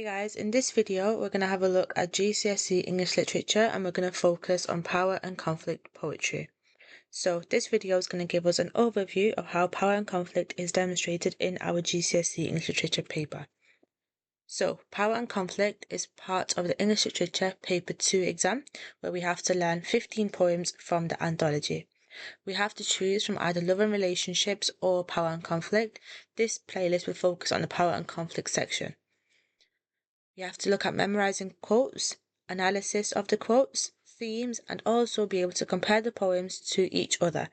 Hey guys, in this video we're going to have a look at GCSE English Literature and we're going to focus on power and conflict poetry. So this video is going to give us an overview of how power and conflict is demonstrated in our GCSE English Literature paper. So power and conflict is part of the English Literature Paper 2 exam where we have to learn 15 poems from the anthology. We have to choose from either love and relationships or power and conflict. This playlist will focus on the power and conflict section. You have to look at memorizing quotes, analysis of the quotes, themes, and also be able to compare the poems to each other.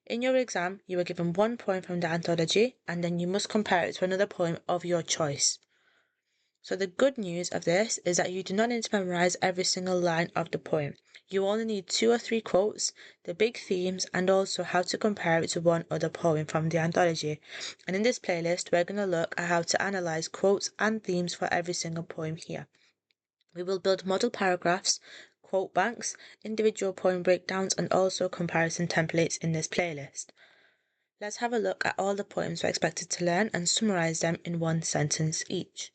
In your exam, you are given one poem from the anthology, and then you must compare it to another poem of your choice. So the good news of this is that you do not need to memorize every single line of the poem. You only need 2 or 3 quotes, the big themes, and also how to compare it to one other poem from the anthology. And in this playlist, we're going to look at how to analyze quotes and themes for every single poem here. We will build model paragraphs, quote banks, individual poem breakdowns, and also comparison templates in this playlist. Let's have a look at all the poems we're expected to learn and summarize them in one sentence each.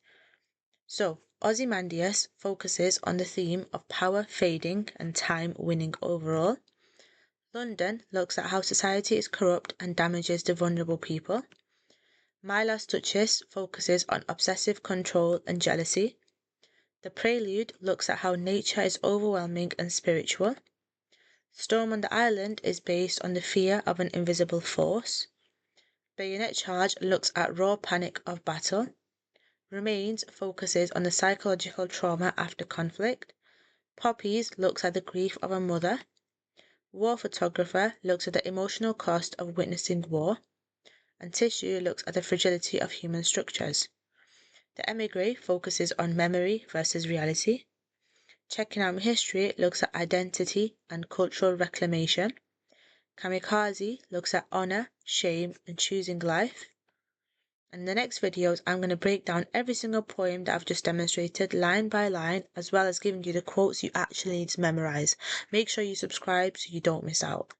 So, Ozymandias focuses on the theme of power fading and time winning overall. London looks at how society is corrupt and damages the vulnerable people. My Last Duchess focuses on obsessive control and jealousy. The Prelude looks at how nature is overwhelming and spiritual. Storm on the Island is based on the fear of an invisible force. Bayonet Charge looks at raw panic of battle. Remains focuses on the psychological trauma after conflict. Poppies looks at the grief of a mother. War Photographer looks at the emotional cost of witnessing war. And Tissue looks at the fragility of human structures. The Emigre focuses on memory versus reality. Checking Out History looks at identity and cultural reclamation. Kamikaze looks at honor, shame, and choosing life. In the next videos, I'm going to break down every single poem that I've just demonstrated line by line, as well as giving you the quotes you actually need to memorize. Make sure you subscribe so you don't miss out.